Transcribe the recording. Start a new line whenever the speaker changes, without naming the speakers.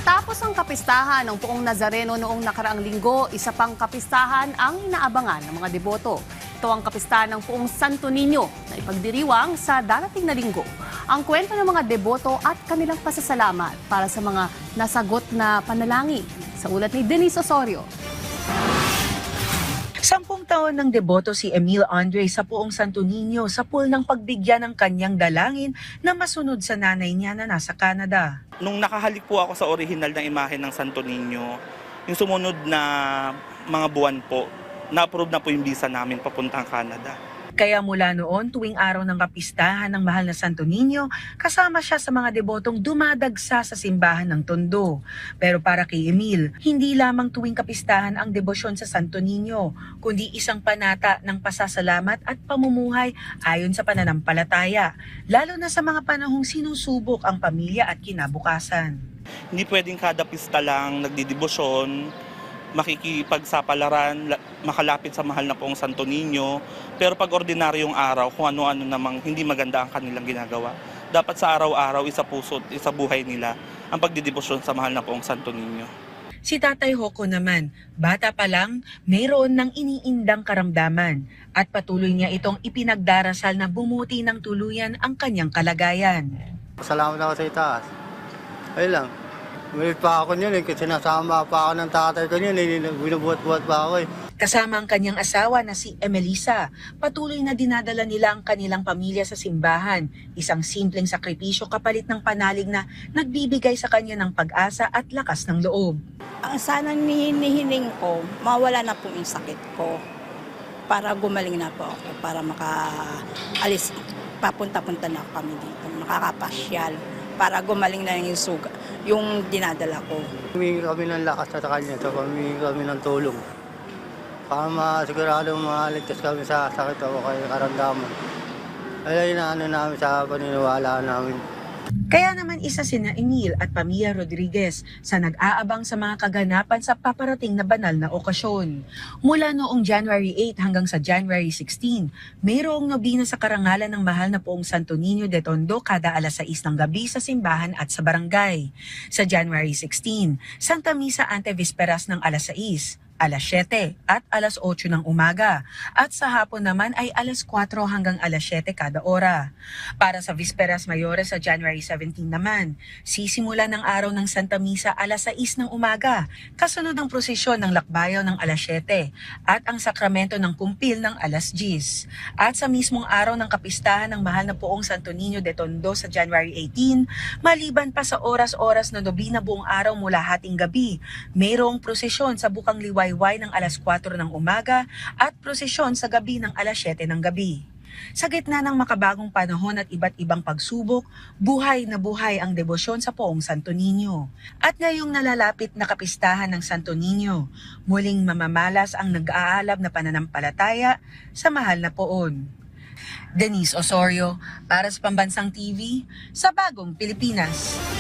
Matapos ang kapistahan ng Poong Nazareno noong nakaraang linggo, isa pang kapistahan ang inaabangan ng mga deboto. Ito ang kapistahan ng Poong Santo Niño na ipagdiriwang sa darating na linggo. Ang kwento ng mga deboto at kanilang pasasalamat para sa mga nasagot na panalangin. Sa ulat ni Denise Osorio.
10 taon ng deboto si Emil Andre sa Poong Santo Niño sa pool ng pagbigyan ng kanyang dalangin na masunod sa nanay niya na nasa Canada.
Nung nakahalik po ako sa orihinal na imahe ng Santo Niño, yung sumunod na mga buwan po, na-approve na po yung visa namin papuntang Canada.
Kaya mula noon, tuwing araw ng kapistahan ng mahal na Santo Niño, kasama siya sa mga debotong dumadagsa sa simbahan ng Tondo. Pero para kay Emil, hindi lamang tuwing kapistahan ang debosyon sa Santo Niño, kundi isang panata ng pasasalamat at pamumuhay ayon sa pananampalataya, lalo na sa mga panahong sinusubok ang pamilya at kinabukasan.
Hindi pwedeng kada pista lang nagdidibosyon, makikipagsapalaran, makalapit sa mahal na Poong Santo Niño. Pero pag ordinaryong araw, kung ano-ano namang hindi maganda ang kanilang ginagawa, dapat sa araw-araw, isa puso, isa buhay nila ang pagdidibosyon sa mahal na Poong Santo Niño.
Si Tatay Hoko naman, bata pa lang, mayroon ng iniindang karamdaman at patuloy niya itong ipinagdarasal na bumuti ng tuluyan ang kanyang kalagayan.
Salamat ako sa itaas. Ayun lang. Malit pa ako niyan kasi sinasama pa ako ng tatay ko niyan, binubuhat-buhat pa ako eh.
Kasama ang kanyang asawa na si Emelisa, patuloy na dinadala nila ang kanilang pamilya sa simbahan, isang simpleng sakripisyo kapalit ng panalig na nagbibigay sa kanya ng pag-asa at lakas ng loob.
Ang sana hinihiling ko, mawala na po yung sakit ko para gumaling na po ako, para makaalis, papunta-punta na kami dito, makakapasyal, para gumaling na yung suga, yung dinadala ko.
Humingi kami ng lakas sa kanya, so humingi kami ng tulong. Para masigurado maligtas kami sa sakit o kay karamdaman. Ay na namin sa paniniwala namin.
Kaya naman isa sina Emil at Pamilya Rodriguez sa nag-aabang sa mga kaganapan sa paparating na banal na okasyon. Mula noong January 8 hanggang sa January 16, mayroong nobina sa karangalan ng mahal na Poong Santo Niño de Tondo kada alas 6 ng gabi sa simbahan at sa barangay. Sa January 16, Santa Misa ante Visperas ng alas 6, alas 7 at alas 8 ng umaga. At sa hapon naman ay alas 4 hanggang alas 7 kada ora. Para sa Visperas Mayores sa January 17 naman, sisimula ng araw ng Santa Misa alas 6 ng umaga, kasunod ang prosesyon ng lakbayaw ng alas 7 at ang sakramento ng kumpil ng alas 10. At sa mismong araw ng kapistahan ng mahal na Poong Santo Niño de Tondo sa January 18, maliban pa sa oras-oras na nobina buong araw mula hating gabi, mayroong prosesyon sa Bukang Liwayway ng alas 4 ng umaga at prosesyon sa gabi ng alas 7 ng gabi. Sa gitna ng makabagong panahon at iba't ibang pagsubok, buhay na buhay ang debosyon sa Poong Santo Niño. At ngayong nalalapit na kapistahan ng Santo Niño, muling mamamalas ang nag-aalab na pananampalataya sa mahal na Poon. Denise Osorio, para sa Pambansang TV, sa Bagong Pilipinas.